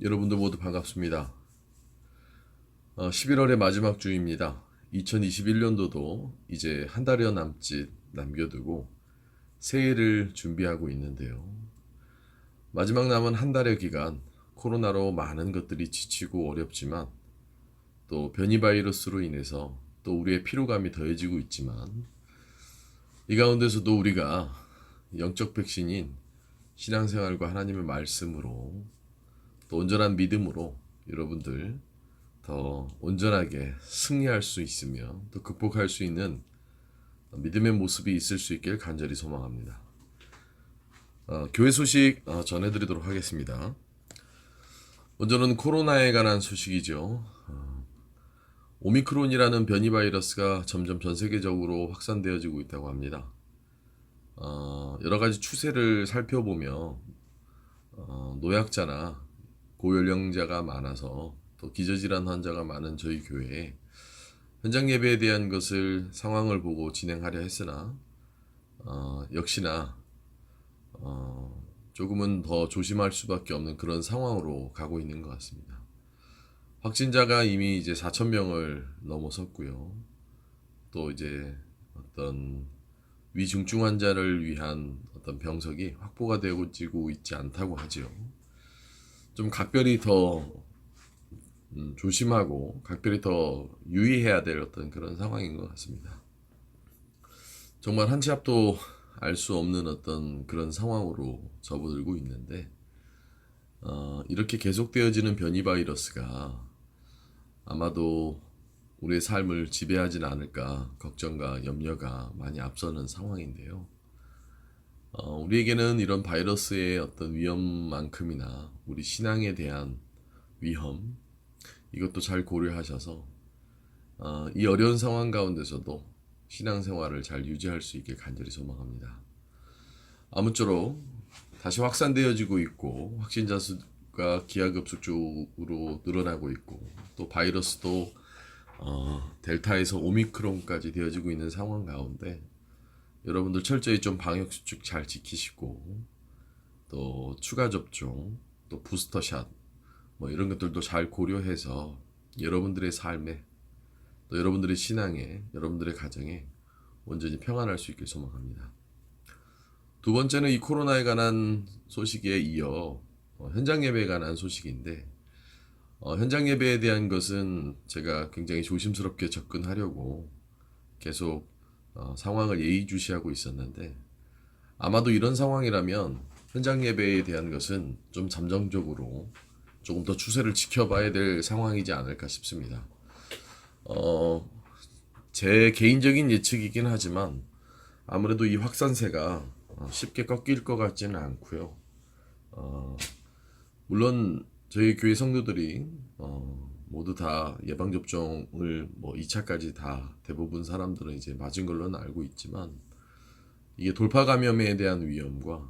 여러분들 모두 반갑습니다. 11월의 마지막 주입니다. 2021년도도 이제 한 달여 남짓 남겨두고 새해를 준비하고 있는데요. 마지막 남은 한 달의 기간, 코로나로 많은 것들이 지치고 어렵지만 또 변이 바이러스로 인해서 또 우리의 피로감이 더해지고 있지만 이 가운데서도 우리가 영적 백신인 신앙생활과 하나님의 말씀으로 또 온전한 믿음으로 여러분들 더 온전하게 승리할 수 있으며 또 극복할 수 있는 믿음의 모습이 있을 수 있길 간절히 소망합니다. 교회 소식 전해드리도록 하겠습니다. 먼저는 코로나에 관한 소식이죠. 오미크론이라는 변이 바이러스가 점점 전 세계적으로 확산되어지고 있다고 합니다. 여러 가지 추세를 살펴보며 노약자나 고연령자가 많아서 또 기저질환 환자가 많은 저희 교회에 현장 예배에 대한 것을 상황을 보고 진행하려 했으나 역시나 조금은 더 조심할 수밖에 없는 그런 상황으로 가고 있는 것 같습니다. 확진자가 이미 이제 4천 명을 넘어섰고요. 또 이제 어떤 위중증 환자를 위한 어떤 병석이 확보가 되고 있지 않다고 하지요. 좀 각별히 더 조심하고 각별히 더 유의해야 될 어떤 그런 상황인 것 같습니다. 정말 한 치 앞도 알 수 없는 어떤 그런 상황으로 접어들고 있는데 이렇게 계속되어지는 변이 바이러스가 아마도 우리의 삶을 지배하지는 않을까 걱정과 염려가 많이 앞서는 상황인데요. 우리에게는 이런 바이러스의 어떤 위험만큼이나 우리 신앙에 대한 위험 이것도 잘 고려하셔서 이 어려운 상황 가운데서도 신앙생활을 잘 유지할 수 있길 간절히 소망합니다. 아무쪼록 다시 확산되어지고 있고 확진자 수가 기하급수적으로 늘어나고 있고 또 바이러스도 델타에서 오미크론까지 되어지고 있는 상황 가운데 여러분들 철저히 좀 방역수칙 잘 지키시고 또 추가 접종 또 부스터샷 뭐 이런 것들도 잘 고려해서 여러분들의 삶에 또 여러분들의 신앙에 여러분들의 가정에 온전히 평안할 수 있길 소망합니다. 두 번째는 이 코로나에 관한 소식에 이어 현장 예배에 관한 소식인데 현장 예배에 대한 것은 제가 굉장히 조심스럽게 접근하려고 계속 상황을 예의주시하고 있었는데 아마도 이런 상황이라면 현장 예배에 대한 것은 좀 잠정적으로 조금 더 추세를 지켜봐야 될 상황이지 않을까 싶습니다. 제 개인적인 예측이긴 하지만 아무래도 이 확산세가 쉽게 꺾일 것 같지는 않고요. 물론 저희 교회 성도들이 모두 다 예방접종을 뭐 2차까지 다 대부분 사람들은 이제 맞은 걸로는 알고 있지만 이게 돌파 감염에 대한 위험과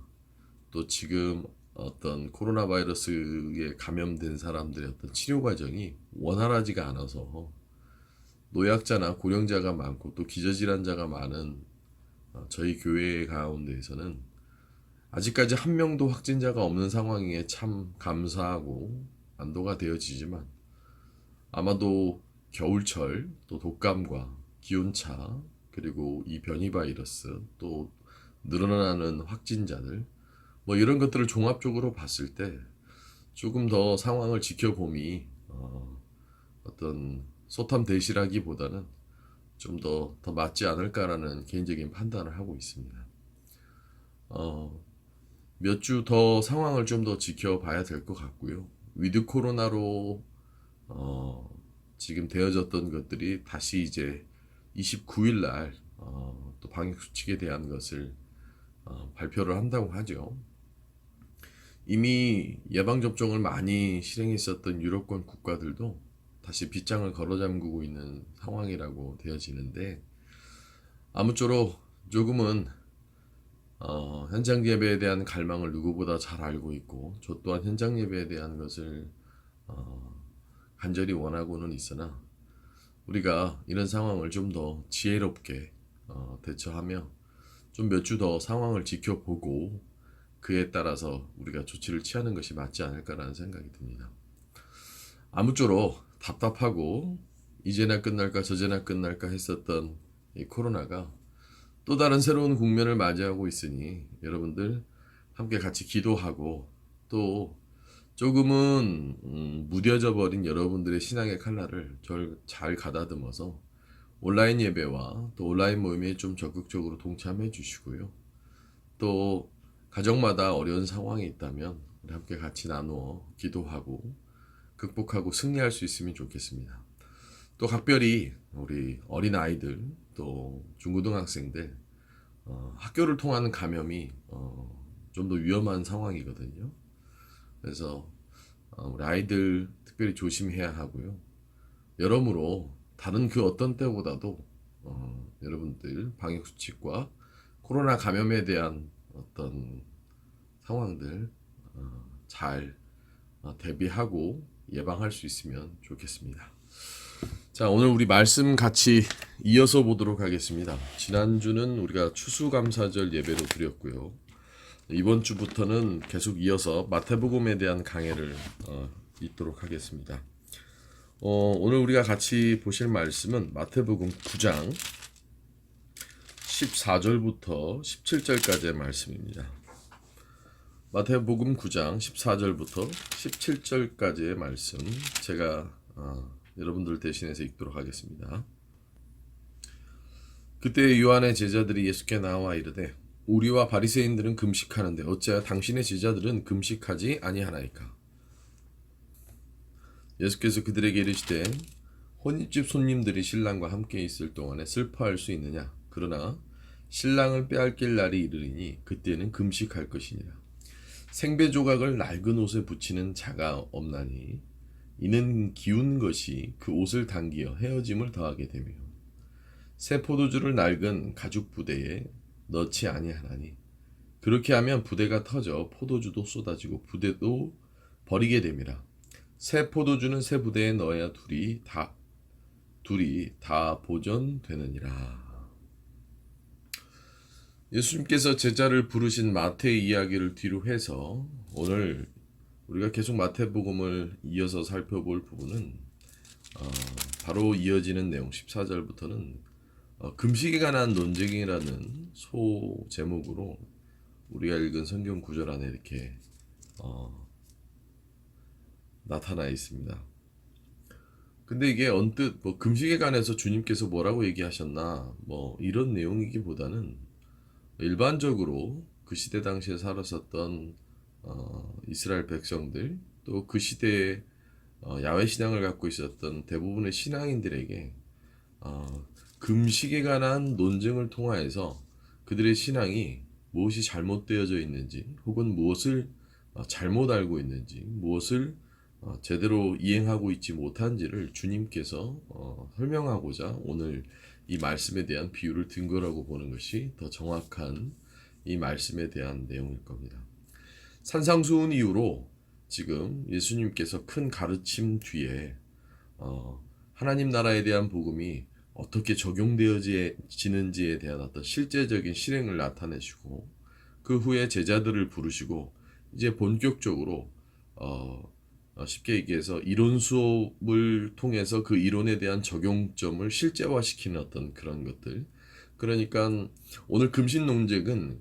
또 지금 어떤 코로나 바이러스에 감염된 사람들의 어떤 치료 과정이 원활하지가 않아서 노약자나 고령자가 많고 또 기저질환자가 많은 저희 교회 가운데에서는 아직까지 한 명도 확진자가 없는 상황에 참 감사하고 안도가 되어지지만 아마도 겨울철 또 독감과 기온차 그리고 이 변이 바이러스 또 늘어나는 확진자들 뭐 이런 것들을 종합적으로 봤을 때 조금 더 상황을 지켜봄이 어떤 소탐대실하기보다는 좀 더 맞지 않을까라는 개인적인 판단을 하고 있습니다. 몇 주 더 상황을 좀 더 지켜봐야 될 것 같고요. 위드 코로나로 지금 되어졌던 것들이 다시 이제 29일 날 또 방역 수칙에 대한 것을 발표를 한다고 하죠. 이미 예방접종을 많이 실행했었던 유럽권 국가들도 다시 빗장을 걸어 잠그고 있는 상황이라고 되어지는데 아무쪼록 조금은 현장 예배에 대한 갈망을 누구보다 잘 알고 있고 저 또한 현장 예배에 대한 것을 간절히 원하고는 있으나 우리가 이런 상황을 좀 더 지혜롭게 대처하며 좀 몇 주 더 상황을 지켜보고 그에 따라서 우리가 조치를 취하는 것이 맞지 않을까라는 생각이 듭니다. 아무쪼록 답답하고 이제나 끝날까 저제나 끝날까 했었던 이 코로나가 또 다른 새로운 국면을 맞이하고 있으니 여러분들 함께 같이 기도하고 또 조금은 무뎌져 버린 여러분들의 신앙의 칼날을 잘 가다듬어서 온라인 예배와 또 온라인 모임에 좀 적극적으로 동참해 주시고요. 또 가정마다 어려운 상황이 있다면 우리 함께 같이 나누어 기도하고 극복하고 승리할 수 있으면 좋겠습니다. 또 각별히 우리 어린 아이들 또 중고등학생들 학교를 통하는 감염이 좀 더 위험한 상황이거든요. 그래서 우리 아이들 특별히 조심해야 하고요. 여러모로 다른 그 어떤 때보다도 여러분들 방역 수칙과 코로나 감염에 대한 어떤 상황들 잘 대비하고 예방할 수 있으면 좋겠습니다. 자, 오늘 우리 말씀 같이 이어서 보도록 하겠습니다. 지난주는 우리가 추수감사절 예배로 드렸고요. 이번 주부터는 계속 이어서 마태복음에 대한 강해를 잇도록 하겠습니다. 오늘 우리가 같이 보실 말씀은 마태복음 9장 14절부터 17절까지의 말씀입니다. 마태복음 9장 14절부터 17절까지의 말씀 제가 여러분들 대신해서 읽도록 하겠습니다. 그때 요한의 제자들이 예수께 나와 이르되 우리와 바리새인들은 금식하는데 어찌하여 당신의 제자들은 금식하지 아니하나이까? 예수께서 그들에게 이르시되 혼인집 손님들이 신랑과 함께 있을 동안에 슬퍼할 수 있느냐? 그러나 신랑을 빼앗길 날이 이르리니 그때는 금식할 것이니라. 생배 조각을 낡은 옷에 붙이는 자가 없나니 이는 기운 것이 그 옷을 당기어 헤어짐을 더하게 되며 새 포도주를 낡은 가죽 부대에 넣지 아니하나니 그렇게 하면 부대가 터져 포도주도 쏟아지고 부대도 버리게 됨이라. 새 포도주는 새 부대에 넣어야 둘이 다 보존되느니라. 예수님께서 제자를 부르신 마태의 이야기를 뒤로 해서 오늘 우리가 계속 마태복음을 이어서 살펴볼 부분은 바로 이어지는 내용 14절부터는 금식에 관한 논쟁이라는 소 제목으로 우리가 읽은 성경 구절 안에 이렇게 나타나 있습니다. 근데 이게 언뜻 금식에 관해서 주님께서 뭐라고 얘기하셨나 이런 내용이기보다는 일반적으로 그 시대 당시에 살았었던 이스라엘 백성들 또 그 시대에 야훼 신앙을 갖고 있었던 대부분의 신앙인들에게 금식에 관한 논쟁을 통하여서 그들의 신앙이 무엇이 잘못되어져 있는지 혹은 무엇을 잘못 알고 있는지 무엇을 제대로 이행하고 있지 못한지를 주님께서 설명하고자 오늘 이 말씀에 대한 비유를 든 거라고 보는 것이 더 정확한 이 말씀에 대한 내용일 겁니다. 산상수훈 이후로 지금 예수님께서 큰 가르침 뒤에 하나님 나라에 대한 복음이 어떻게 적용되어지는지에 대한 어떤 실제적인 실행을 나타내시고 그 후에 제자들을 부르시고 이제 본격적으로 쉽게 얘기해서 이론 수업을 통해서 그 이론에 대한 적용점을 실제화시키는 어떤 그런 것들. 그러니까 오늘 금식 논쟁은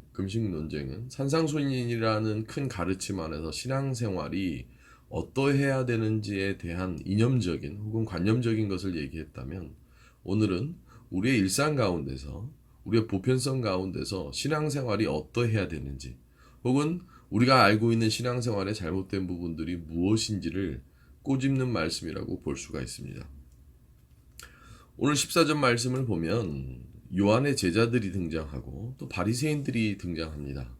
산상수훈이라는 큰 가르침 안에서 신앙생활이 어떠해야 되는지에 대한 이념적인 혹은 관념적인 것을 얘기했다면 오늘은 우리의 일상 가운데서 우리의 보편성 가운데서 신앙생활이 어떠해야 되는지 혹은 우리가 알고 있는 신앙생활의 잘못된 부분들이 무엇인지를 꼬집는 말씀이라고 볼 수가 있습니다. 오늘 14절 말씀을 보면 요한의 제자들이 등장하고 또 바리새인들이 등장합니다.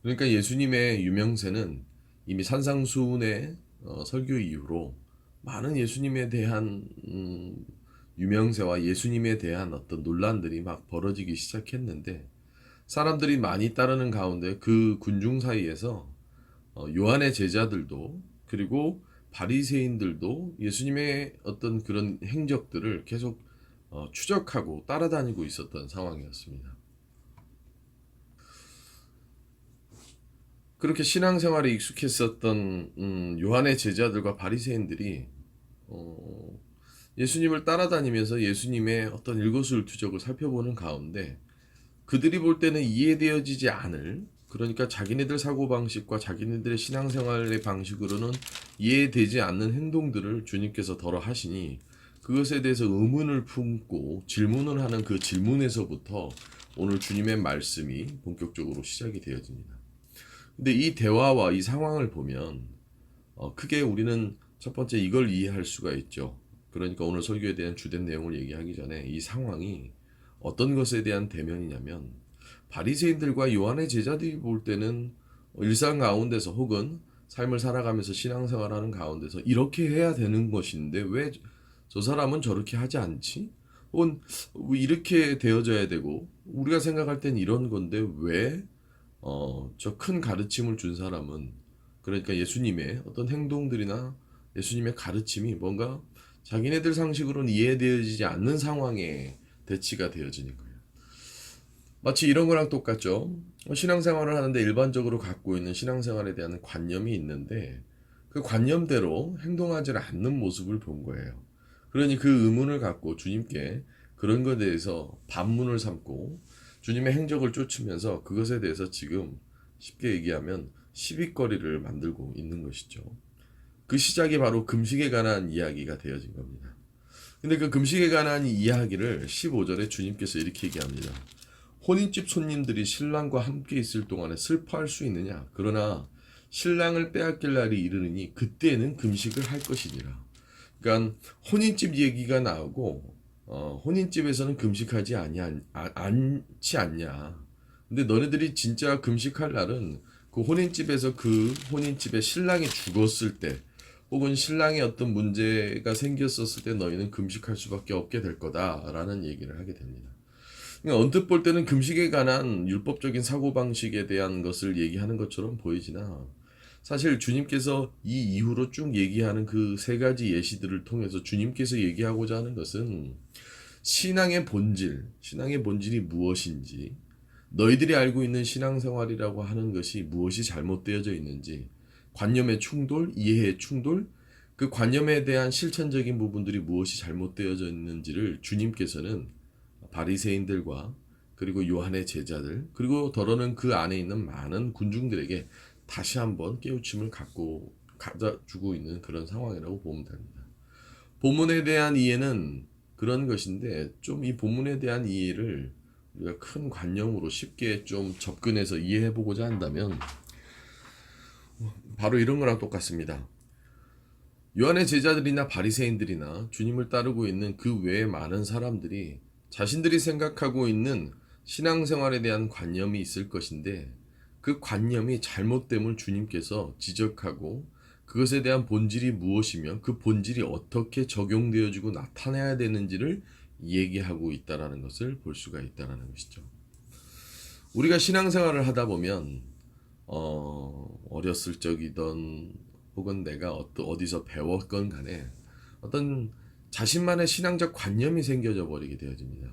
그러니까 예수님의 유명세는 이미 산상수훈의 설교 이후로 많은 예수님에 대한 유명세와 예수님에 대한 어떤 논란들이 막 벌어지기 시작했는데 사람들이 많이 따르는 가운데 그 군중 사이에서 요한의 제자들도 그리고 바리새인들도 예수님의 어떤 그런 행적들을 계속 추적하고 따라다니고 있었던 상황이었습니다. 그렇게 신앙생활에 익숙했었던 요한의 제자들과 바리새인들이 어, 예수님을 따라다니면서 예수님의 어떤 일거수일투족을 살펴보는 가운데 그들이 볼 때는 이해되어지지 않을, 그러니까 자기네들 사고방식과 자기네들의 신앙생활의 방식으로는 이해되지 않는 행동들을 주님께서 덜어 하시니 그것에 대해서 의문을 품고 질문을 하는 그 질문에서부터 오늘 주님의 말씀이 본격적으로 시작이 되어집니다. 근데 이 대화와 이 상황을 보면 크게 우리는 첫 번째 이걸 이해할 수가 있죠. 그러니까 오늘 설교에 대한 주된 내용을 얘기하기 전에 이 상황이 어떤 것에 대한 대면이냐면 바리새인들과 요한의 제자들이 볼 때는 일상 가운데서 혹은 삶을 살아가면서 신앙생활하는 가운데서 이렇게 해야 되는 것인데 왜 저 사람은 저렇게 하지 않지? 혹은 왜 이렇게 되어져야 되고 우리가 생각할 땐 이런 건데 왜 저 큰 가르침을 준 사람은, 그러니까 예수님의 어떤 행동들이나 예수님의 가르침이 뭔가 자기네들 상식으로는 이해되어지지 않는 상황에 대치가 되어지는 거예요. 마치 이런 거랑 똑같죠. 신앙생활을 하는데 일반적으로 갖고 있는 신앙생활에 대한 관념이 있는데 그 관념대로 행동하지 않는 모습을 본 거예요. 그러니 그 의문을 갖고 주님께 그런 것에 대해서 반문을 삼고 주님의 행적을 쫓으면서 그것에 대해서 지금 쉽게 얘기하면 시비거리를 만들고 있는 것이죠. 그 시작이 바로 금식에 관한 이야기가 되어진 겁니다. 근데 그 금식에 관한 이야기를 15절에 주님께서 이렇게 얘기합니다. 혼인집 손님들이 신랑과 함께 있을 동안에 슬퍼할 수 있느냐? 그러나 신랑을 빼앗길 날이 이르느니 그때는 금식을 할 것이니라. 그러니까 혼인집 얘기가 나오고 혼인집에서는 금식하지 않지 않냐. 근데 너네들이 진짜 금식할 날은 그 혼인집에서 그 혼인집에 신랑이 죽었을 때 혹은 신랑의 어떤 문제가 생겼었을 때 너희는 금식할 수밖에 없게 될 거다라는 얘기를 하게 됩니다. 그러니까 언뜻 볼 때는 금식에 관한 율법적인 사고방식에 대한 것을 얘기하는 것처럼 보이지나 사실 주님께서 이 이후로 쭉 얘기하는 그 세 가지 예시들을 통해서 주님께서 얘기하고자 하는 것은 신앙의 본질이 무엇인지, 너희들이 알고 있는 신앙생활이라고 하는 것이 무엇이 잘못되어져 있는지, 관념의 충돌, 이해의 충돌, 그 관념에 대한 실천적인 부분들이 무엇이 잘못되어져 있는지를 주님께서는 바리새인들과 그리고 요한의 제자들 그리고 더러는 그 안에 있는 많은 군중들에게 다시 한번 깨우침을 가져주고 있는 그런 상황이라고 보면 됩니다. 본문에 대한 이해는 그런 것인데 좀 이 본문에 대한 이해를 우리가 큰 관념으로 쉽게 좀 접근해서 이해해 보고자 한다면 바로 이런 거랑 똑같습니다. 요한의 제자들이나 바리새인들이나 주님을 따르고 있는 그 외에 많은 사람들이 자신들이 생각하고 있는 신앙생활에 대한 관념이 있을 것인데 그 관념이 잘못됨을 주님께서 지적하고 그것에 대한 본질이 무엇이며 그 본질이 어떻게 적용되어지고 나타나야 되는지를 얘기하고 있다라는 것을 볼 수가 있다라는 것이죠. 우리가 신앙생활을 하다 보면 어렸을 적이던 혹은 내가 어디서 배웠건 간에 어떤 자신만의 신앙적 관념이 생겨져 버리게 되어집니다.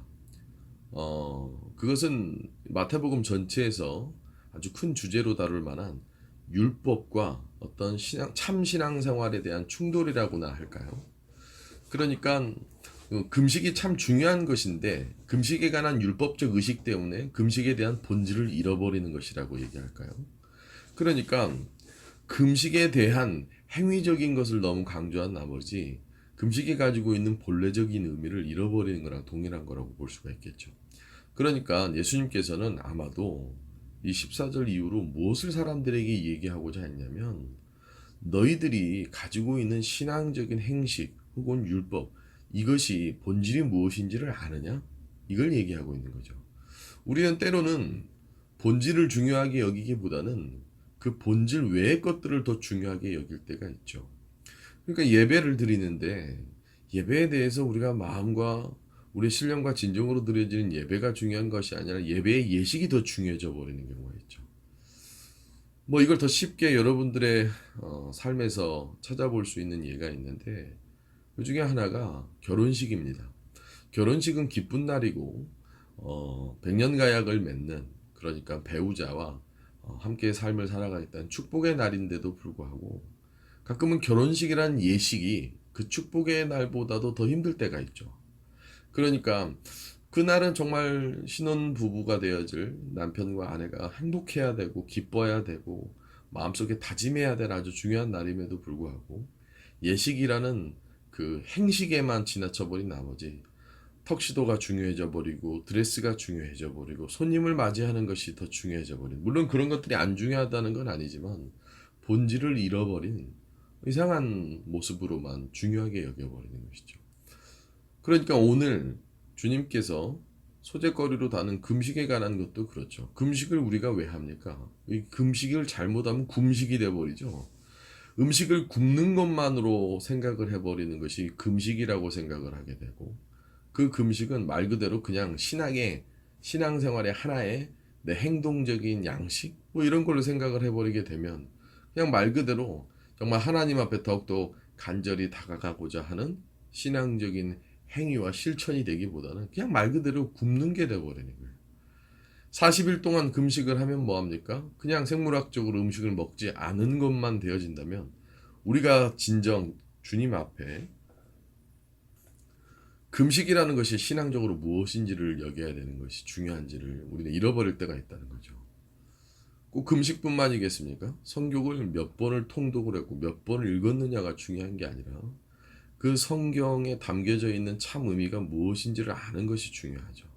그것은 마태복음 전체에서 아주 큰 주제로 다룰 만한 율법과 어떤 참 신앙생활에 대한 충돌이라고나 할까요? 그러니까 금식이 참 중요한 것인데 금식에 관한 율법적 의식 때문에 금식에 대한 본질을 잃어버리는 것이라고 얘기할까요? 그러니까 금식에 대한 행위적인 것을 너무 강조한 나머지 금식이 가지고 있는 본래적인 의미를 잃어버리는 거랑 동일한 거라고 볼 수가 있겠죠. 그러니까 예수님께서는 아마도 이 14절 이후로 무엇을 사람들에게 얘기하고자 했냐면 너희들이 가지고 있는 신앙적인 행식 혹은 율법 이것이 본질이 무엇인지를 아느냐? 이걸 얘기하고 있는 거죠. 우리는 때로는 본질을 중요하게 여기기보다는 그 본질 외의 것들을 더 중요하게 여길 때가 있죠. 그러니까 예배를 드리는데 예배에 대해서 우리가 마음과 우리의 신령과 진정으로 드려지는 예배가 중요한 것이 아니라 예배의 예식이 더 중요해져 버리는 경우가 있죠. 뭐 이걸 더 쉽게 여러분들의 삶에서 찾아볼 수 있는 예가 있는데 그 중에 하나가 결혼식입니다. 결혼식은 기쁜 날이고 백년가약을 맺는, 그러니까 배우자와 함께 삶을 살아가겠다는 축복의 날인데도 불구하고 가끔은 결혼식이란 예식이 그 축복의 날보다도 더 힘들 때가 있죠. 그러니까 그날은 정말 신혼 부부가 되어질 남편과 아내가 행복해야 되고 기뻐야 되고 마음속에 다짐해야 될 아주 중요한 날임에도 불구하고 예식이라는 그 행식에만 지나쳐 버린 나머지 턱시도가 중요해져 버리고 드레스가 중요해져 버리고 손님을 맞이하는 것이 더 중요해져 버린, 물론 그런 것들이 안 중요하다는 건 아니지만 본질을 잃어버린 이상한 모습으로만 중요하게 여겨버리는 것이죠. 그러니까 오늘 주님께서 소재거리로 다는 금식에 관한 것도 그렇죠. 금식을 우리가 왜 합니까? 이 금식을 잘못하면 굶식이 돼버리죠. 음식을 굽는 것만으로 생각을 해버리는 것이 금식이라고 생각을 하게 되고, 그 금식은 말 그대로 그냥 신앙생활의 하나의 내 행동적인 양식 뭐 이런 걸로 생각을 해버리게 되면 그냥 말 그대로 정말 하나님 앞에 더욱더 간절히 다가가고자 하는 신앙적인 행위와 실천이 되기보다는 그냥 말 그대로 굶는 게 돼버리는 거예요. 40일 동안 금식을 하면 뭐합니까? 그냥 생물학적으로 음식을 먹지 않은 것만 되어진다면 우리가 진정 주님 앞에 금식이라는 것이 신앙적으로 무엇인지를 여겨야 되는 것이 중요한지를 우리는 잃어버릴 때가 있다는 거죠. 꼭 금식뿐만이겠습니까? 성경을 몇 번을 통독을 했고 몇 번을 읽었느냐가 중요한 게 아니라 그 성경에 담겨져 있는 참 의미가 무엇인지를 아는 것이 중요하죠.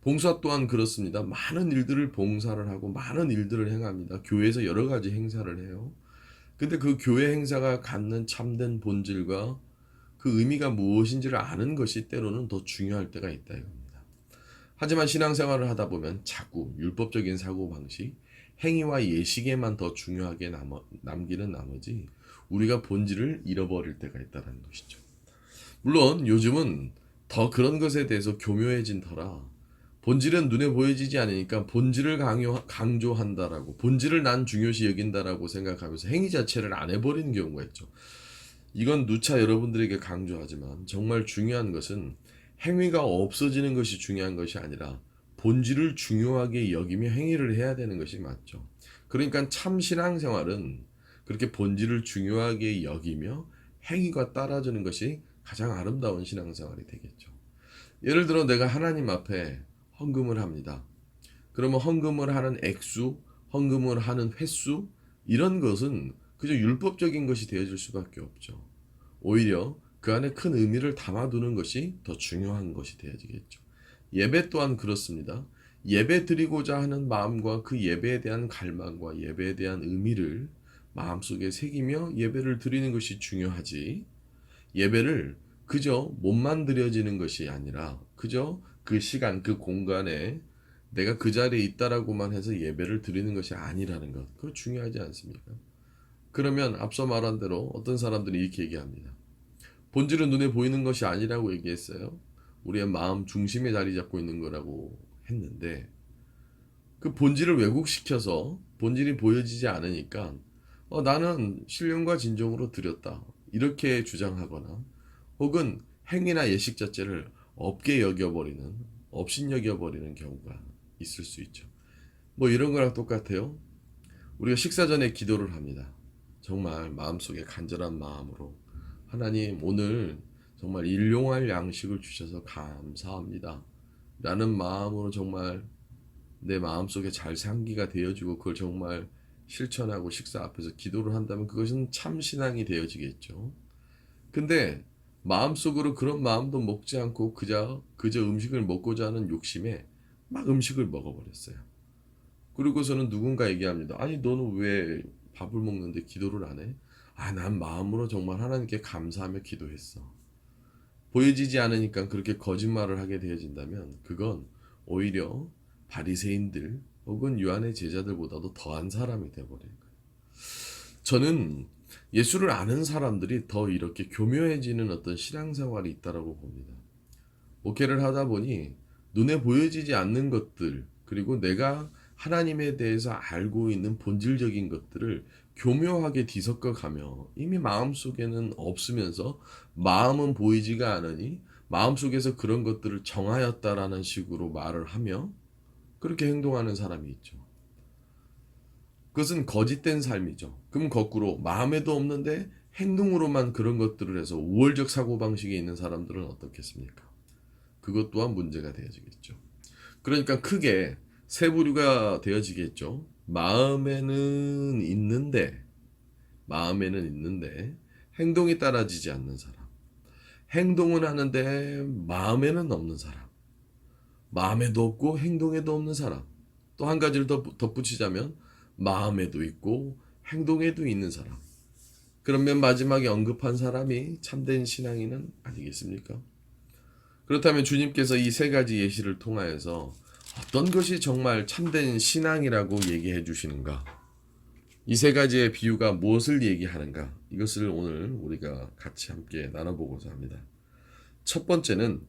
봉사 또한 그렇습니다. 많은 일들을 봉사를 하고 많은 일들을 행합니다. 교회에서 여러 가지 행사를 해요. 근데 그 교회 행사가 갖는 참된 본질과 그 의미가 무엇인지를 아는 것이 때로는 더 중요할 때가 있다 이겁니다. 하지만 신앙생활을 하다 보면 자꾸 율법적인 사고방식, 행위와 예식에만 더 중요하게 남기는 나머지 우리가 본질을 잃어버릴 때가 있다는 것이죠. 물론 요즘은 더 그런 것에 대해서 교묘해진 터라 본질은 눈에 보여지지 않으니까 본질을 강조한다라고, 본질을 난 중요시 여긴다라고 생각하면서 행위 자체를 안 해버리는 경우가 있죠. 이건 누차 여러분들에게 강조하지만 정말 중요한 것은 행위가 없어지는 것이 중요한 것이 아니라 본질을 중요하게 여기며 행위를 해야 되는 것이 맞죠. 그러니까 참 신앙생활은 그렇게 본질을 중요하게 여기며 행위가 따라주는 것이 가장 아름다운 신앙생활이 되겠죠. 예를 들어 내가 하나님 앞에 헌금을 합니다. 그러면 헌금을 하는 액수, 헌금을 하는 횟수, 이런 것은 그저 율법적인 것이 되어질 수밖에 없죠. 오히려 그 안에 큰 의미를 담아두는 것이 더 중요한 것이 되어지겠죠. 예배 또한 그렇습니다. 예배 드리고자 하는 마음과 그 예배에 대한 갈망과 예배에 대한 의미를 마음속에 새기며 예배를 드리는 것이 중요하지, 예배를 그저 몸만 드려지는 것이 아니라 그저 그 시간 그 공간에 내가 그 자리에 있다라고만 해서 예배를 드리는 것이 아니라는 것, 그거 중요하지 않습니까? 그러면 앞서 말한 대로 어떤 사람들이 이렇게 얘기합니다. 본질은 눈에 보이는 것이 아니라고 얘기했어요. 우리의 마음 중심에 자리 잡고 있는 거라고 했는데 그 본질을 왜곡시켜서 본질이 보여지지 않으니까 나는 신령과 진정으로 드렸다 이렇게 주장하거나, 혹은 행위나 예식 자체를 없게 여겨버리는, 업신 여겨버리는 경우가 있을 수 있죠. 뭐 이런 거랑 똑같아요. 우리가 식사 전에 기도를 합니다. 정말 마음속에 간절한 마음으로 하나님 오늘 정말 일용할 양식을 주셔서 감사합니다 라는 마음으로 정말 내 마음속에 잘 상기가 되어지고 그걸 정말 실천하고 식사 앞에서 기도를 한다면 그것은 참 신앙이 되어지겠죠. 근데 마음속으로 그런 마음도 먹지 않고 그저 음식을 먹고자 하는 욕심에 막 음식을 먹어버렸어요. 그리고서는 누군가 얘기합니다. 아니 너는 왜 밥을 먹는데 기도를 안 해? 난 마음으로 정말 하나님께 감사하며 기도했어. 보여지지 않으니까 그렇게 거짓말을 하게 되어진다면 그건 오히려 바리새인들 혹은 요한의 제자들보다도 더한 사람이 되어버리는 거예요. 저는 예수를 아는 사람들이 더 이렇게 교묘해지는 어떤 신앙생활이 있다고 봅니다. 목회를 하다 보니 눈에 보여지지 않는 것들, 그리고 내가 하나님에 대해서 알고 있는 본질적인 것들을 교묘하게 뒤섞어 가며 이미 마음속에는 없으면서 마음은 보이지가 않으니 마음속에서 그런 것들을 정하였다라는 식으로 말을 하며 그렇게 행동하는 사람이 있죠. 그것은 거짓된 삶이죠. 그럼 거꾸로 마음에도 없는데 행동으로만 그런 것들을 해서 우월적 사고방식에 있는 사람들은 어떻겠습니까? 그것 또한 문제가 되어지겠죠. 그러니까 크게 세 부류가 되어지겠죠. 마음에는 있는데 행동이 따라지지 않는 사람. 행동은 하는데 마음에는 없는 사람. 마음에도 없고 행동에도 없는 사람. 또 한 가지를 더 덧붙이자면 마음에도 있고 행동에도 있는 사람. 그러면 마지막에 언급한 사람이 참된 신앙인은 아니겠습니까? 그렇다면 주님께서 이 세 가지 예시를 통하여서 어떤 것이 정말 참된 신앙이라고 얘기해 주시는가? 이 세 가지의 비유가 무엇을 얘기하는가? 이것을 오늘 우리가 같이 함께 나눠보고자 합니다. 첫 번째는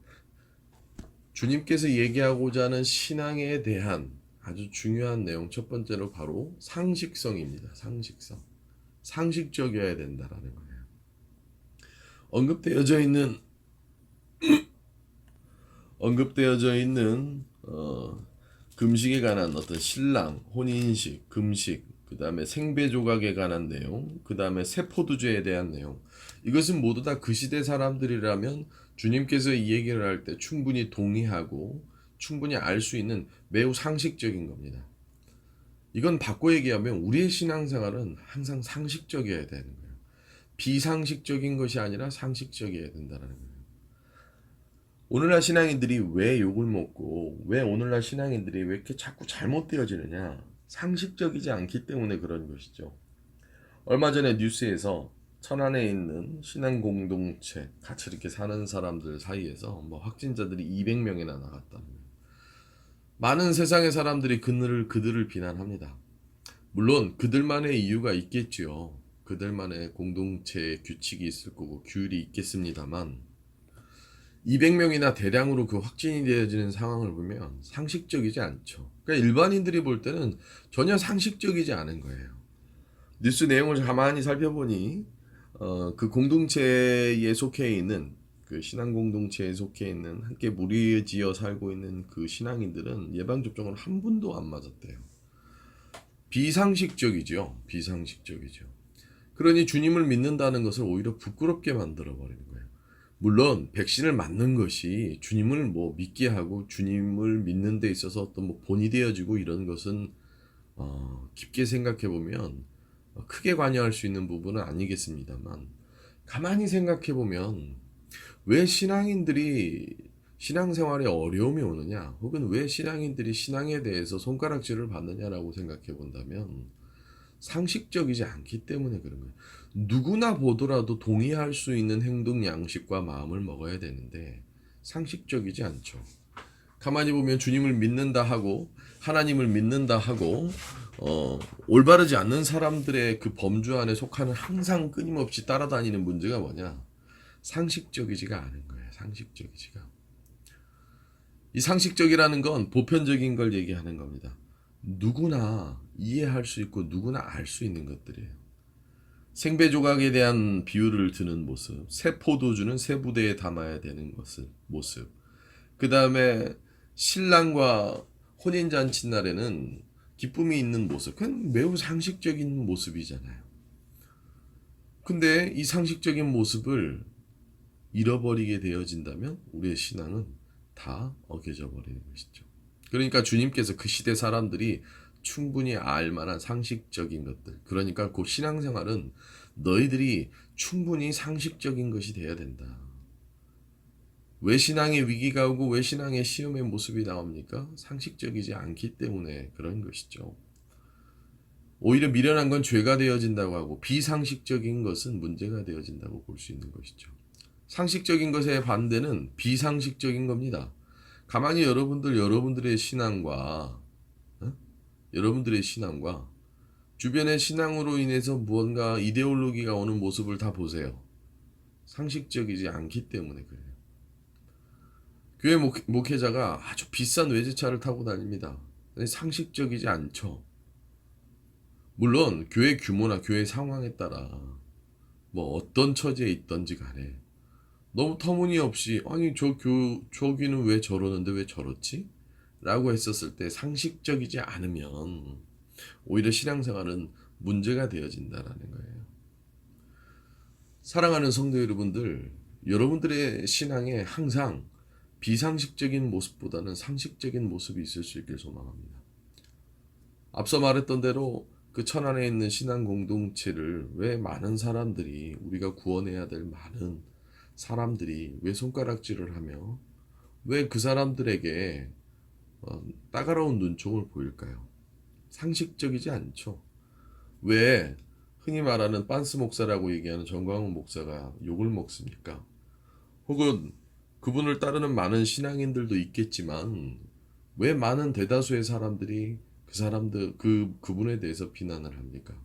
주님께서 얘기하고자 하는 신앙에 대한 아주 중요한 내용, 첫 번째로 바로 상식성입니다. 상식성. 상식적이어야 된다라는 거예요. 언급되어져 있는 금식에 관한 어떤 신랑, 혼인식, 금식, 그 다음에 생배 조각에 관한 내용, 그 다음에 세포두제에 대한 내용. 이것은 모두 다 그 시대 사람들이라면 주님께서 이 얘기를 할 때 충분히 동의하고 충분히 알 수 있는 매우 상식적인 겁니다. 이건 바꿔 얘기하면 우리의 신앙생활은 항상 상식적이어야 되는 거예요. 비상식적인 것이 아니라 상식적이어야 된다는 거예요. 오늘날 신앙인들이 왜 욕을 먹고 왜 오늘날 신앙인들이 왜 이렇게 자꾸 잘못되어지느냐? 상식적이지 않기 때문에 그런 것이죠. 얼마 전에 뉴스에서 천안에 있는 신앙 공동체 같이 이렇게 사는 사람들 사이에서 뭐 확진자들이 200명이나 나갔다는 거예요. 많은 세상의 사람들이 그들을 비난합니다. 물론 그들만의 이유가 있겠지요. 그들만의 공동체 규칙이 있을 거고 규율이 있겠습니다만 200명이나 대량으로 그 확진이 되어지는 상황을 보면 상식적이지 않죠. 그러니까 일반인들이 볼 때는 전혀 상식적이지 않은 거예요. 뉴스 내용을 가만히 살펴보니 그 공동체에 속해 있는 그 신앙 공동체에 속해 있는 함께 무리지어 살고 있는 그 신앙인들은 예방 접종을 한 분도 안 맞았대요. 비상식적이죠. 비상식적이죠. 그러니 주님을 믿는다는 것을 오히려 부끄럽게 만들어 버리는 거예요. 물론 백신을 맞는 것이 주님을 뭐 믿게 하고 주님을 믿는 데 있어서 어떤 뭐 본이 되어지고 이런 것은 깊게 생각해 보면 크게 관여할 수 있는 부분은 아니겠습니다만 가만히 생각해 보면 왜 신앙인들이 신앙생활에 어려움이 오느냐 혹은 왜 신앙인들이 신앙에 대해서 손가락질을 받느냐라고 생각해 본다면 상식적이지 않기 때문에 그런 거예요. 누구나 보더라도 동의할 수 있는 행동 양식과 마음을 먹어야 되는데 상식적이지 않죠. 가만히 보면 주님을 믿는다 하고 하나님을 믿는다 하고 올바르지 않는 사람들의 그 범주 안에 속하는 항상 끊임없이 따라다니는 문제가 뭐냐? 상식적이지가 않은 거예요. 상식적이지가. 이 상식적이라는 건 보편적인 걸 얘기하는 겁니다. 누구나 이해할 수 있고 누구나 알 수 있는 것들이에요. 생배 조각에 대한 비유를 드는 모습, 세포도주는 세 부대에 담아야 되는 모습. 그 다음에 신랑과 혼인잔치 날에는 기쁨이 있는 모습. 그건 매우 상식적인 모습이잖아요. 근데 이 상식적인 모습을 잃어버리게 되어진다면 우리의 신앙은 다 어겨져 버리는 것이죠. 그러니까 주님께서 그 시대 사람들이 충분히 알만한 상식적인 것들, 그러니까 그 신앙생활은 너희들이 충분히 상식적인 것이 되어야 된다. 왜 신앙의 위기가 오고 왜 신앙의 시험의 모습이 나옵니까? 상식적이지 않기 때문에 그런 것이죠. 오히려 미련한 건 죄가 되어진다고 하고 비상식적인 것은 문제가 되어진다고 볼 수 있는 것이죠. 상식적인 것의 반대는 비상식적인 겁니다. 가만히 여러분들의 신앙과 여러분들의 신앙과 주변의 신앙으로 인해서 무언가 이데올로기가 오는 모습을 다 보세요. 상식적이지 않기 때문에 그래요. 교회 목회자가 아주 비싼 외제차를 타고 다닙니다. 상식적이지 않죠. 물론 교회 규모나 교회 상황에 따라 뭐 어떤 처지에 있던지 간에 너무 터무니없이 아니 저기는 왜 저러는데 왜 저렇지? 라고 했었을 때 상식적이지 않으면 오히려 신앙생활은 문제가 되어진다라는 거예요. 사랑하는 성도 여러분들, 여러분들의 신앙에 항상 비상식적인 모습보다는 상식적인 모습이 있을 수 있길 소망합니다. 앞서 말했던 대로 그 천안에 있는 신앙 공동체를 왜 많은 사람들이, 우리가 구원해야 될 많은 사람들이 왜 손가락질을 하며 왜 그 사람들에게 따가워운 눈총을 보일까요? 상식적이지 않죠. 왜 흔히 말하는 빤스 목사라고 얘기하는 정광훈 목사가 욕을 먹습니까? 혹은 그분을 따르는 많은 신앙인들도 있겠지만 왜 많은 대다수의 사람들이 그분에 대해서 비난을 합니까?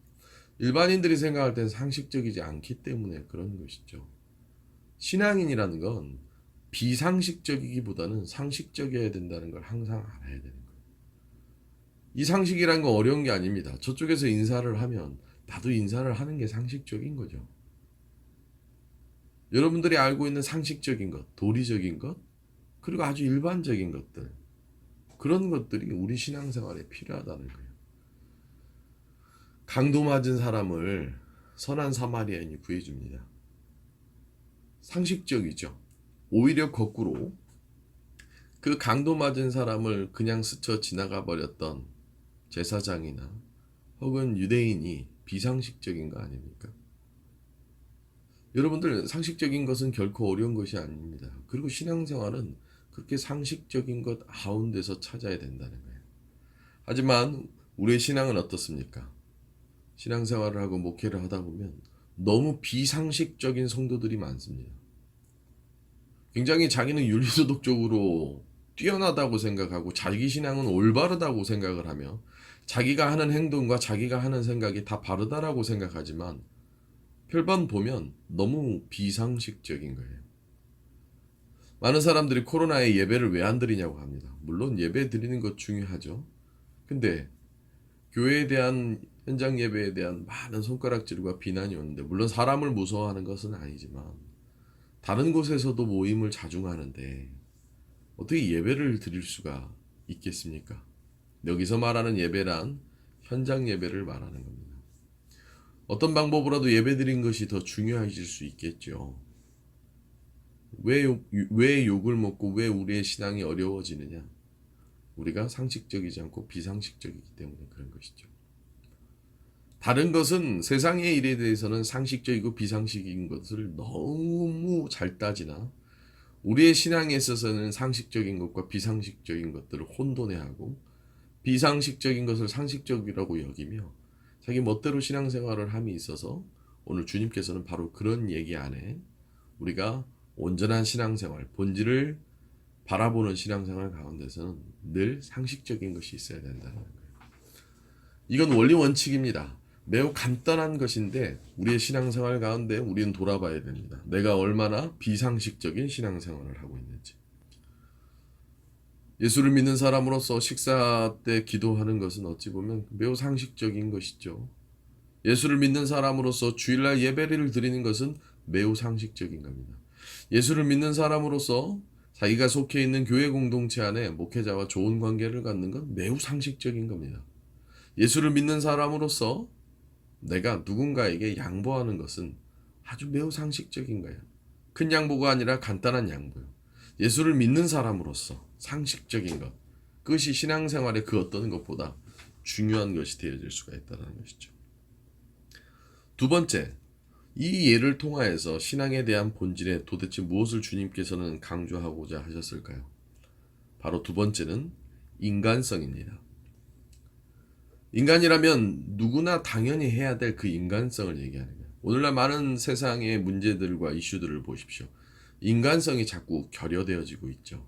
일반인들이 생각할 땐 상식적이지 않기 때문에 그런 것이죠. 신앙인이라는 건 비상식적이기보다는 상식적이어야 된다는 걸 항상 알아야 되는 거예요. 이 상식이란 건 어려운 게 아닙니다. 저쪽에서 인사를 하면 나도 인사를 하는 게 상식적인 거죠. 여러분들이 알고 있는 상식적인 것, 도리적인 것, 그리고 아주 일반적인 것들, 그런 것들이 우리 신앙생활에 필요하다는 거예요. 강도 맞은 사람을 선한 사마리아인이 구해줍니다. 상식적이죠. 오히려 거꾸로 그 강도 맞은 사람을 그냥 스쳐 지나가 버렸던 제사장이나 혹은 유대인이 비상식적인 거 아닙니까? 여러분들, 상식적인 것은 결코 어려운 것이 아닙니다. 그리고 신앙생활은 그렇게 상식적인 것 가운데서 찾아야 된다는 거예요. 하지만 우리의 신앙은 어떻습니까? 신앙생활을 하고 목회를 하다 보면 너무 비상식적인 성도들이 많습니다. 굉장히 자기는 윤리도덕적으로 뛰어나다고 생각하고 자기 신앙은 올바르다고 생각을 하며 자기가 하는 행동과 자기가 하는 생각이 다 바르다라고 생각하지만 별반 보면 너무 비상식적인 거예요. 많은 사람들이 코로나에 예배를 왜 안 드리냐고 합니다. 물론 예배 드리는 것 중요하죠. 근데 교회에 대한, 현장 예배에 대한 많은 손가락질과 비난이 오는데, 물론 사람을 무서워하는 것은 아니지만 다른 곳에서도 모임을 자중하는데 어떻게 예배를 드릴 수가 있겠습니까? 여기서 말하는 예배란 현장 예배를 말하는 겁니다. 어떤 방법으로라도 예배 드린 것이 더 중요해질 수 있겠죠. 왜 욕을 먹고 왜 우리의 신앙이 어려워지느냐? 우리가 상식적이지 않고 비상식적이기 때문에 그런 것이죠. 다른 것은, 세상의 일에 대해서는 상식적이고 비상식인 것을 너무 잘 따지나 우리의 신앙에 있어서는 상식적인 것과 비상식적인 것들을 혼돈해하고 비상식적인 것을 상식적이라고 여기며 자기 멋대로 신앙생활을 함에 있어서 오늘 주님께서는 바로 그런 얘기 안에 우리가 온전한 신앙생활, 본질을 바라보는 신앙생활 가운데서는 늘 상식적인 것이 있어야 된다는 거예요. 이건 원리 원칙입니다. 매우 간단한 것인데 우리의 신앙생활 가운데 우리는 돌아봐야 됩니다. 내가 얼마나 비상식적인 신앙생활을 하고 있는지. 예수를 믿는 사람으로서 식사 때 기도하는 것은 어찌 보면 매우 상식적인 것이죠. 예수를 믿는 사람으로서 주일날 예배를 드리는 것은 매우 상식적인 겁니다. 예수를 믿는 사람으로서 자기가 속해 있는 교회 공동체 안에 목회자와 좋은 관계를 갖는 건 매우 상식적인 겁니다. 예수를 믿는 사람으로서 내가 누군가에게 양보하는 것은 아주 매우 상식적인 거예요. 큰 양보가 아니라 간단한 양보요. 예수를 믿는 사람으로서 상식적인 것, 그것이 신앙생활의 그 어떤 것보다 중요한 것이 되어질 수가 있다는 것이죠. 두 번째, 이 예를 통하여서 신앙에 대한 본질에 도대체 무엇을 주님께서는 강조하고자 하셨을까요? 바로 두 번째는 인간성입니다. 인간이라면 누구나 당연히 해야 될 그 인간성을 얘기하는 거예요. 오늘날 많은 세상의 문제들과 이슈들을 보십시오. 인간성이 자꾸 결여되어지고 있죠.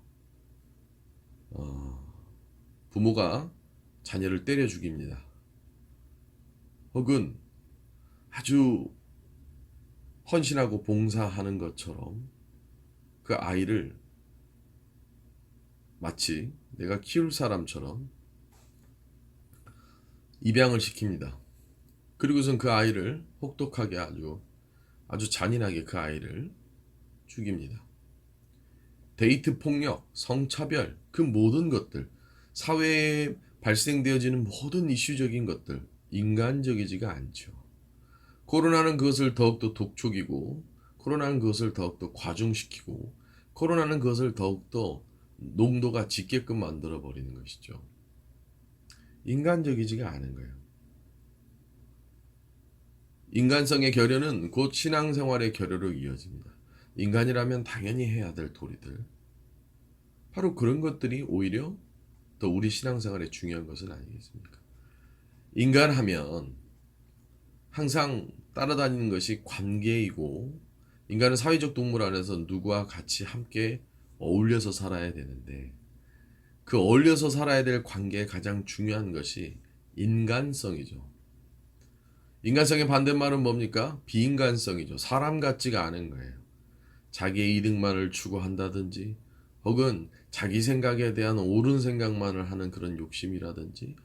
부모가 자녀를 때려 죽입니다. 혹은 아주 헌신하고 봉사하는 것처럼 그 아이를 마치 내가 키울 사람처럼 입양을 시킵니다. 그리고선 그 아이를 혹독하게 아주 잔인하게 그 아이를 죽입니다. 데이트 폭력, 성차별, 그 모든 것들, 사회에 발생되어지는 모든 이슈적인 것들 인간적이지가 않죠. 코로나는 그것을 더욱더 독촉이고, 코로나는 그것을 더욱더 과중시키고, 코로나는 그것을 더욱더 농도가 짙게끔 만들어 버리는 것이죠. 인간적이지가 않은 거예요. 인간성의 결여는 곧 신앙생활의 결여로 이어집니다. 인간이라면 당연히 해야 될 도리들. 바로 그런 것들이 오히려 더 우리 신앙생활에 중요한 것은 아니겠습니까? 인간하면 항상 따라다니는 것이 관계이고, 인간은 사회적 동물 안에서 누구와 같이 함께 어울려서 살아야 되는데, 그 어울려서 살아야 될 관계의 가장 중요한 것이 인간성이죠. 인간성의 반대말은 뭡니까? 비인간성이죠. 사람 같지가 않은 거예요. 자기의 이득만을 추구한다든지, 혹은 자기 생각에 대한 옳은 생각만을 하는 그런 욕심이라든지,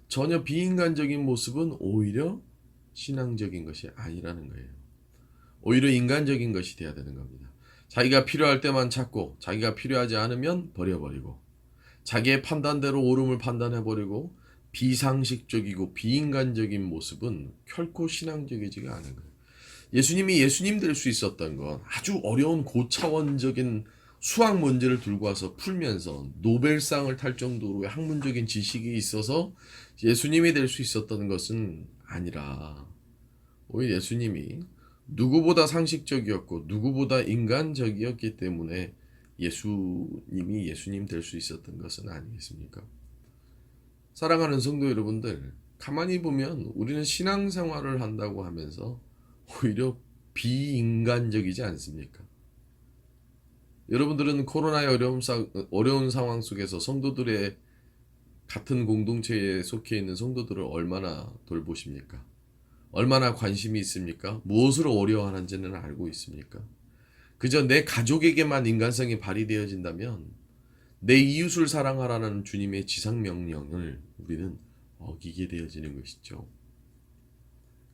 전혀 비인간적인 모습은 오히려 신앙적인 것이 아니라는 거예요. 오히려 인간적인 것이 돼야 되는 겁니다. 자기가 필요할 때만 찾고, 자기가 필요하지 않으면 버려버리고, 자기의 판단대로 옳음을 판단해버리고, 비상식적이고 비인간적인 모습은 결코 신앙적이지가 않은 거예요. 예수님이 예수님 될 수 있었던 건 아주 어려운 고차원적인 수학 문제를 들고 와서 풀면서 노벨상을 탈 정도로 학문적인 지식이 있어서 예수님이 될 수 있었던 것은 아니라, 오히려 예수님이 누구보다 상식적이었고 누구보다 인간적이었기 때문에 예수님이 예수님 될 수 있었던 것은 아니겠습니까? 사랑하는 성도 여러분들, 가만히 보면 우리는 신앙생활을 한다고 하면서 오히려 비인간적이지 않습니까? 여러분들은 코로나의 어려운 상황 속에서 성도들의 같은 공동체에 속해 있는 성도들을 얼마나 돌보십니까? 얼마나 관심이 있습니까? 무엇을 어려워하는지는 알고 있습니까? 그저 내 가족에게만 인간성이 발휘되어진다면 내 이웃을 사랑하라는 주님의 지상명령을 우리는 어기게 되어지는 것이죠.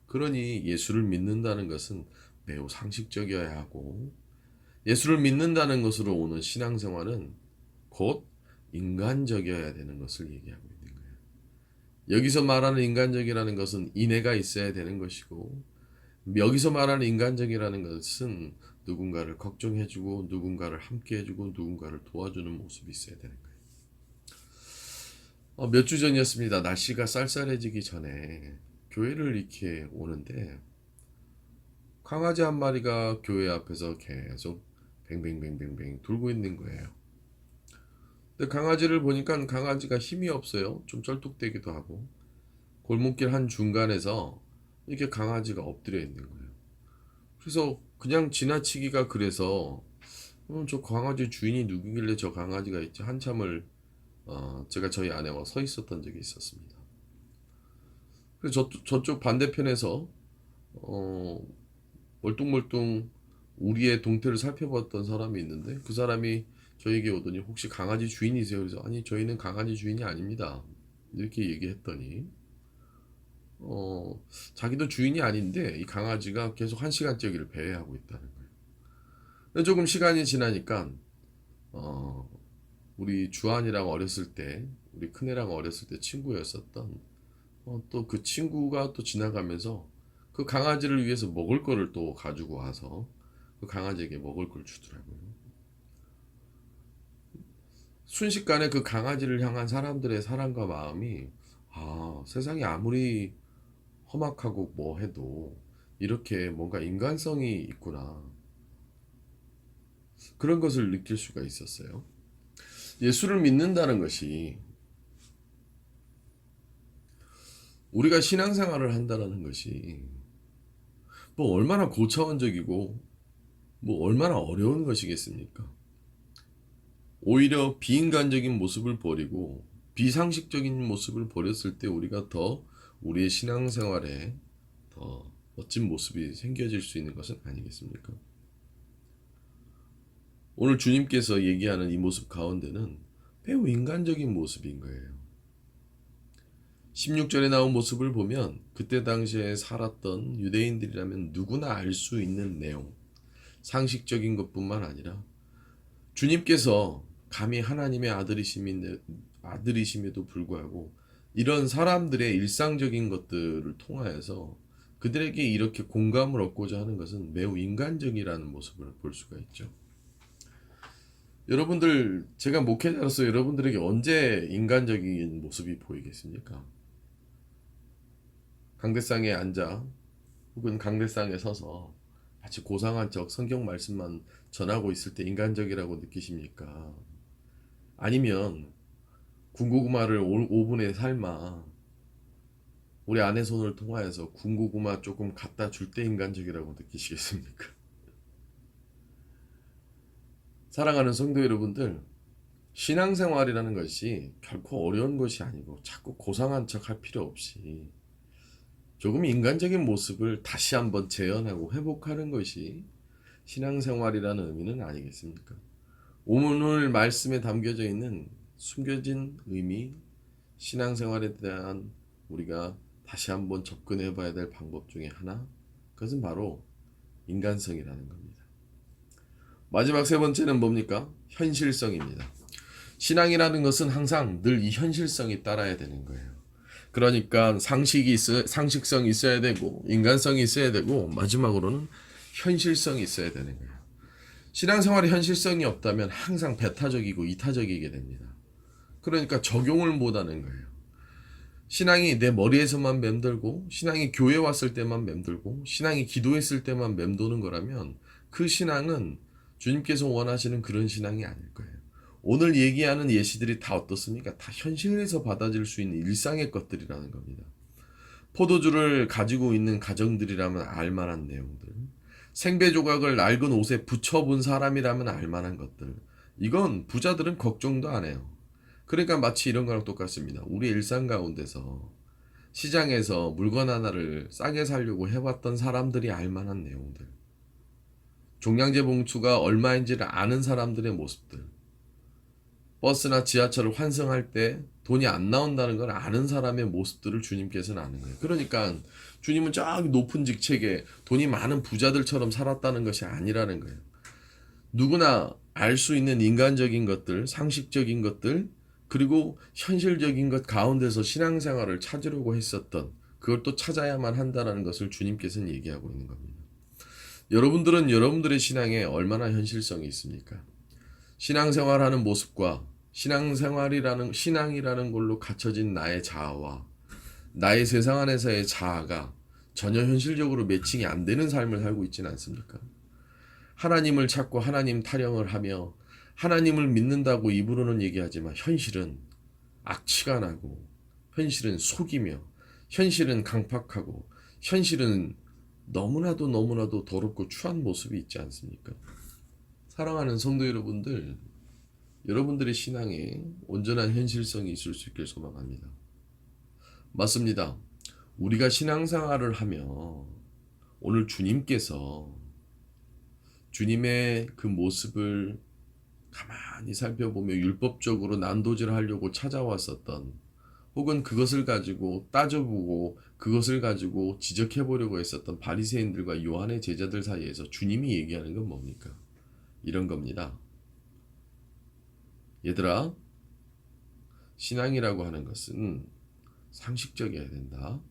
그러니 예수를 믿는다는 것은 매우 상식적이어야 하고, 예수를 믿는다는 것으로 오는 신앙생활은 곧 인간적이어야 되는 것을 얘기하고 있는 거예요. 여기서 말하는 인간적이라는 것은 인애가 있어야 되는 것이고, 여기서 말하는 인간적이라는 것은 누군가를 걱정해주고, 누군가를 함께해주고, 누군가를 도와주는 모습이 있어야 되는 거예요. 몇 주 전이었습니다. 날씨가 쌀쌀해지기 전에 교회를 이렇게 오는데, 강아지 한 마리가 교회 앞에서 계속 뱅뱅뱅뱅뱅 돌고 있는 거예요. 근데 강아지를 보니까 강아지가 힘이 없어요. 좀 쩔뚝대기도 하고, 골목길 한 중간에서 이렇게 강아지가 엎드려 있는 거예요. 그래서 그냥 지나치기가 그래서 저 강아지 주인이 누구길래 저 강아지가 있지, 한참을 제가 저희 아내와 서 있었던 적이 있었습니다. 그래서 저쪽 반대편에서 어, 멀뚱멀뚱 우리의 동태를 살펴봤던 사람이 있는데, 그 사람이 저에게 오더니 혹시 강아지 주인이세요? 그래서 아니, 저희는 강아지 주인이 아닙니다, 이렇게 얘기했더니 자기도 주인이 아닌데 이 강아지가 계속 1시간짜리를 배회하고 있다는 거예요. 근데 조금 시간이 지나니까 어, 우리 주한이랑 어렸을 때, 우리 큰애랑 어렸을 때 친구였었던 또 그 친구가 또 지나가면서 그 강아지를 위해서 먹을 거를 또 가지고 와서 그 강아지에게 먹을 걸 주더라고요. 순식간에 그 강아지를 향한 사람들의 사랑과 마음이, 세상이 아무리 험악하고 뭐 해도 이렇게 뭔가 인간성이 있구나, 그런 것을 느낄 수가 있었어요. 예수를 믿는다는 것이, 우리가 신앙생활을 한다는 것이 뭐 얼마나 고차원적이고 뭐 얼마나 어려운 것이겠습니까? 오히려 비인간적인 모습을 버리고 비상식적인 모습을 버렸을 때 우리가 더 우리의 신앙생활에 더 멋진 모습이 생겨질 수 있는 것은 아니겠습니까? 오늘 주님께서 얘기하는 이 모습 가운데는 매우 인간적인 모습인 거예요. 16절에 나온 모습을 보면 그때 당시에 살았던 유대인들이라면 누구나 알 수 있는 내용, 상식적인 것뿐만 아니라 주님께서 감히 하나님의 아들이심에도 불구하고 이런 사람들의 일상적인 것들을 통하여서 그들에게 이렇게 공감을 얻고자 하는 것은 매우 인간적이라는 모습을 볼 수가 있죠. 여러분들, 제가 목회자로서 여러분들에게 언제 인간적인 모습이 보이겠습니까? 강대상에 앉아 혹은 강대상에 서서 마치 고상한 척 성경 말씀만 전하고 있을 때 인간적이라고 느끼십니까? 아니면 군고구마를 5분에 삶아 우리 아내 손을 통하여서 군고구마 조금 갖다 줄 때 인간적이라고 느끼시겠습니까? 사랑하는 성도 여러분들, 신앙생활이라는 것이 결코 어려운 것이 아니고 자꾸 고상한 척 할 필요 없이 조금 인간적인 모습을 다시 한번 재현하고 회복하는 것이 신앙생활이라는 의미는 아니겠습니까? 오늘 말씀에 담겨져 있는 숨겨진 의미, 신앙생활에 대한 우리가 다시 한번 접근해 봐야 될 방법 중에 하나, 그것은 바로 인간성이라는 겁니다. 마지막 세 번째는 뭡니까? 현실성입니다. 신앙이라는 것은 항상 늘 이 현실성이 따라야 되는 거예요. 그러니까 상식성이 있어야 되고, 인간성이 있어야 되고, 마지막으로는 현실성이 있어야 되는 거예요. 신앙생활에 현실성이 없다면 항상 배타적이고 이타적이게 됩니다. 그러니까 적용을 못하는 거예요. 신앙이 내 머리에서만 맴돌고, 신앙이 교회 왔을 때만 맴돌고, 신앙이 기도했을 때만 맴도는 거라면 그 신앙은 주님께서 원하시는 그런 신앙이 아닐 거예요. 오늘 얘기하는 예시들이 다 어떻습니까? 다 현실에서 받아들일 수 있는 일상의 것들이라는 겁니다. 포도주를 가지고 있는 가정들이라면 알만한 내용들, 생배 조각을 낡은 옷에 붙여본 사람이라면 알만한 것들, 이건 부자들은 걱정도 안 해요. 그러니까 마치 이런 거랑 똑같습니다. 우리 일상 가운데서 시장에서 물건 하나를 싸게 사려고 해왔던 사람들이 알만한 내용들, 종량제 봉투가 얼마인지를 아는 사람들의 모습들, 버스나 지하철을 환승할 때 돈이 안 나온다는 걸 아는 사람의 모습들을 주님께서는 아는 거예요. 그러니까 주님은 저기 높은 직책에 돈이 많은 부자들처럼 살았다는 것이 아니라는 거예요. 누구나 알 수 있는 인간적인 것들, 상식적인 것들, 그리고 현실적인 것 가운데서 신앙생활을 찾으려고 했었던, 그걸 또 찾아야만 한다는 것을 주님께서는 얘기하고 있는 겁니다. 여러분들은 여러분들의 신앙에 얼마나 현실성이 있습니까? 신앙생활하는 모습과 신앙이라는 걸로 갖춰진 나의 자아와 나의 세상 안에서의 자아가 전혀 현실적으로 매칭이 안 되는 삶을 살고 있지는 않습니까? 하나님을 찾고 하나님 타령을 하며 하나님을 믿는다고 입으로는 얘기하지만 현실은 악취가 나고, 현실은 속이며, 현실은 강팍하고, 현실은 너무나도 더럽고 추한 모습이 있지 않습니까? 사랑하는 성도 여러분들, 여러분들의 신앙에 온전한 현실성이 있을 수 있길 소망합니다. 맞습니다. 우리가 신앙생활을 하며 오늘 주님께서 주님의 그 모습을 가만히 살펴보며 율법적으로 난도질을 하려고 찾아왔었던, 혹은 그것을 가지고 따져보고 그것을 가지고 지적해보려고 했었던 바리새인들과 요한의 제자들 사이에서 주님이 얘기하는 건 뭡니까? 이런 겁니다. 얘들아, 신앙이라고 하는 것은 상식적이어야 된다.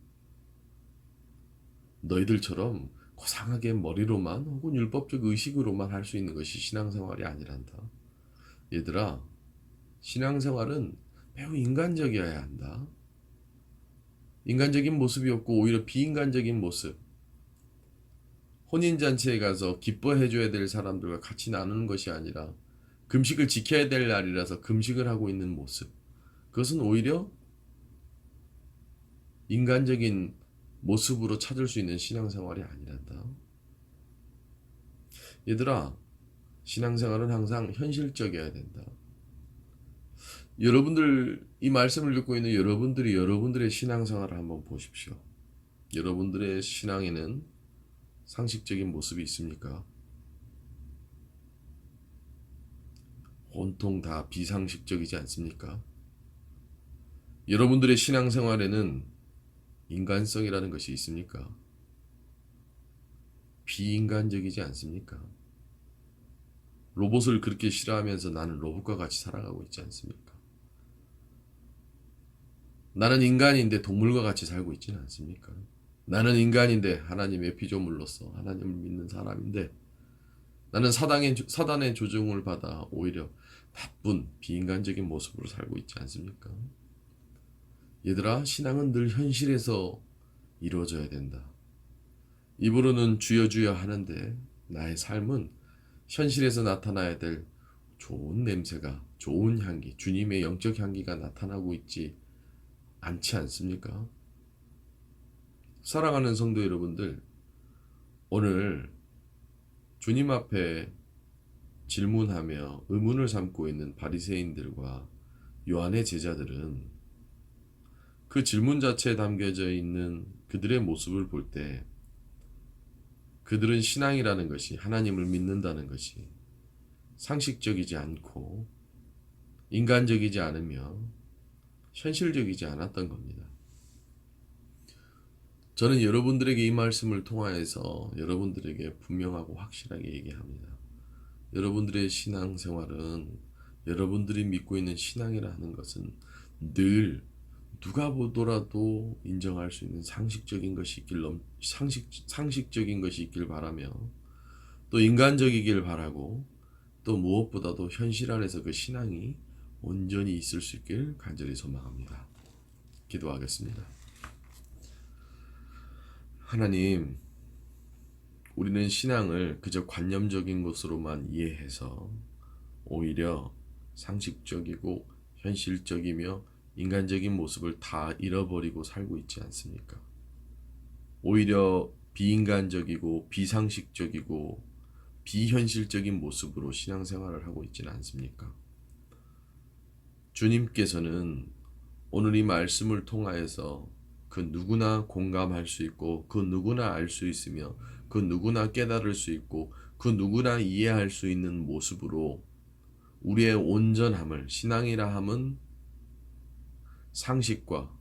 너희들처럼 고상하게 머리로만 혹은 율법적 의식으로만 할 수 있는 것이 신앙생활이 아니란다. 얘들아, 신앙생활은 매우 인간적이어야 한다. 인간적인 모습이 없고 오히려 비인간적인 모습, 혼인잔치에 가서 기뻐해줘야 될 사람들과 같이 나누는 것이 아니라 금식을 지켜야 될 날이라서 금식을 하고 있는 모습, 그것은 오히려 인간적인 모습으로 찾을 수 있는 신앙생활이 아니란다. 얘들아, 신앙생활은 항상 현실적이어야 된다. 여러분들, 이 말씀을 듣고 있는 여러분들이 여러분들의 신앙생활을 한번 보십시오. 여러분들의 신앙에는 상식적인 모습이 있습니까? 온통 다 비상식적이지 않습니까? 여러분들의 신앙생활에는 인간성이라는 것이 있습니까? 비인간적이지 않습니까? 로봇을 그렇게 싫어하면서 나는 로봇과 같이 살아가고 있지 않습니까? 나는 인간인데 동물과 같이 살고 있지는 않습니까? 나는 인간인데 하나님의 피조물로서 하나님을 믿는 사람인데 나는 사단의 조종을 받아 오히려 나쁜 비인간적인 모습으로 살고 있지 않습니까? 얘들아, 신앙은 늘 현실에서 이루어져야 된다. 입으로는 주여 주여 하는데 나의 삶은 현실에서 나타나야 될 좋은 냄새가, 좋은 향기, 주님의 영적 향기가 나타나고 있지 않지 않습니까? 사랑하는 성도 여러분들, 오늘 주님 앞에 질문하며 의문을 삼고 있는 바리새인들과 요한의 제자들은 그 질문 자체에 담겨져 있는 그들의 모습을 볼 때 그들은 신앙이라는 것이, 하나님을 믿는다는 것이 상식적이지 않고 인간적이지 않으며 현실적이지 않았던 겁니다. 저는 여러분들에게 이 말씀을 통하여서 여러분들에게 분명하고 확실하게 얘기합니다. 여러분들의 신앙생활은, 여러분들이 믿고 있는 신앙이라는 것은 늘 누가 보더라도 인정할 수 있는 상식적인 것이 상식적인 것이 있길 바라며, 또 인간적이길 바라고, 또 무엇보다도 현실 안에서 그 신앙이 온전히 있을 수 있길 간절히 소망합니다. 기도하겠습니다. 하나님, 우리는 신앙을 그저 관념적인 것으로만 이해해서 오히려 상식적이고 현실적이며 인간적인 모습을 다 잃어버리고 살고 있지 않습니까? 오히려 비인간적이고 비상식적이고 비현실적인 모습으로 신앙생활을 하고 있지는 않습니까? 주님께서는 오늘 이 말씀을 통하여서 그 누구나 공감할 수 있고 그 누구나 알 수 있으며 그 누구나 깨달을 수 있고 그 누구나 이해할 수 있는 모습으로 우리의 온전함을, 신앙이라 함은 상식과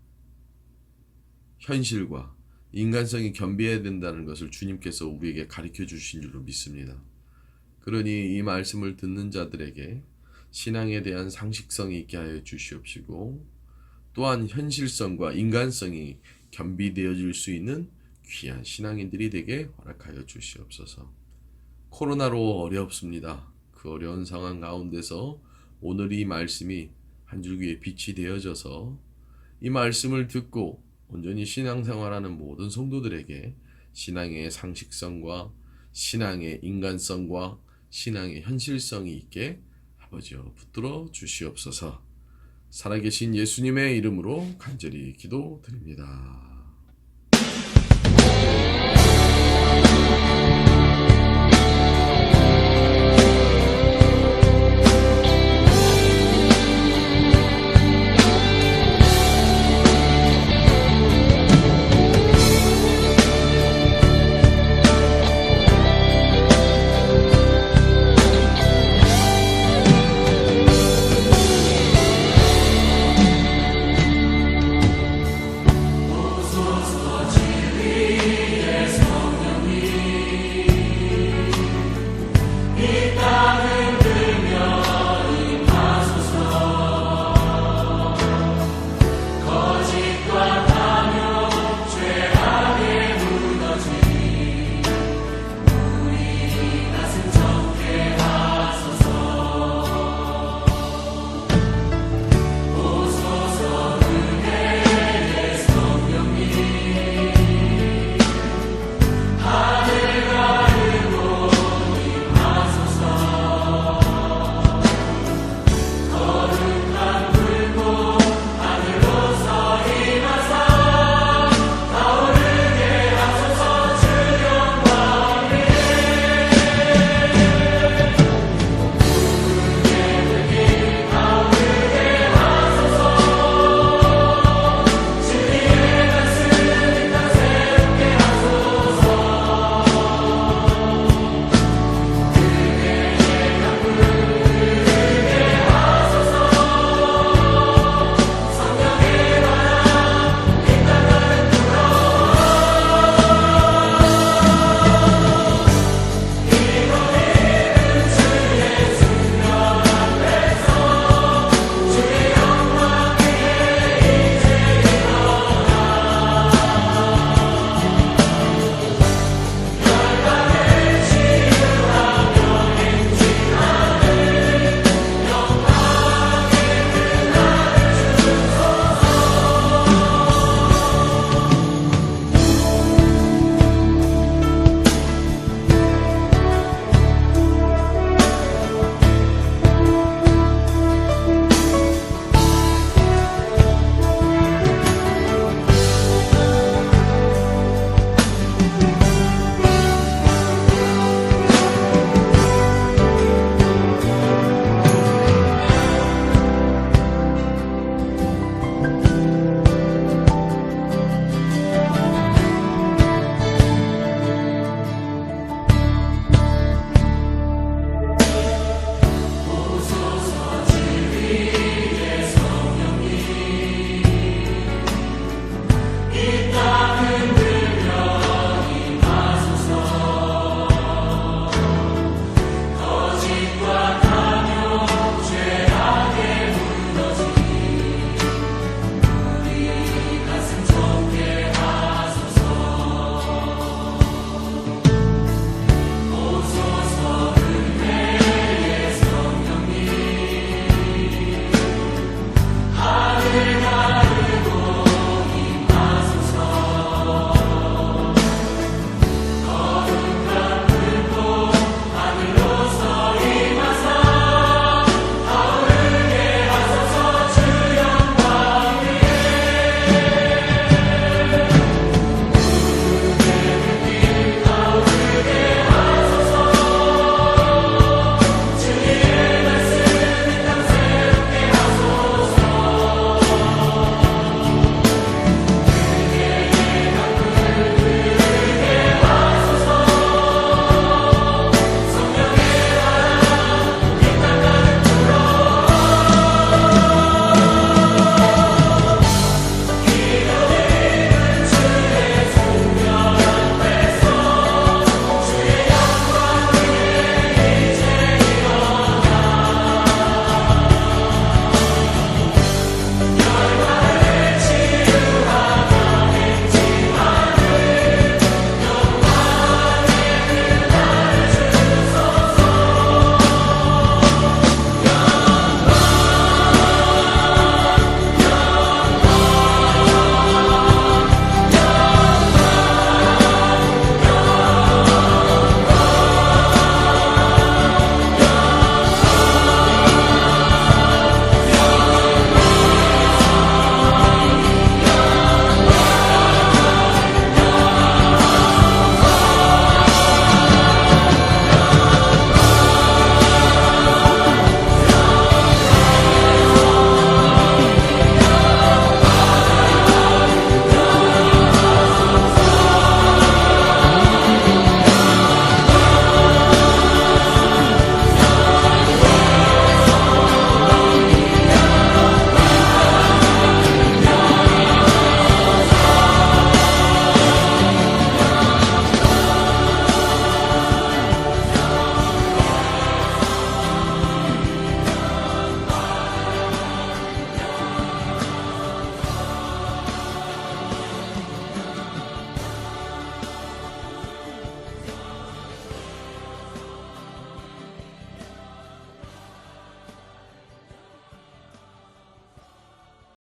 현실과 인간성이 겸비해야 된다는 것을 주님께서 우리에게 가르쳐 주신 줄로 믿습니다. 그러니 이 말씀을 듣는 자들에게 신앙에 대한 상식성이 있게 하여 주시옵시고, 또한 현실성과 인간성이 겸비되어질 수 있는 귀한 신앙인들이 되게 허락하여 주시옵소서. 코로나로 어렵습니다. 그 어려운 상황 가운데서 오늘 이 말씀이 한 줄기의 빛이 되어져서 이 말씀을 듣고 온전히 신앙생활하는 모든 성도들에게 신앙의 상식성과 신앙의 인간성과 신앙의 현실성이 있게 아버지여 붙들어 주시옵소서. 살아계신 예수님의 이름으로 간절히 기도드립니다.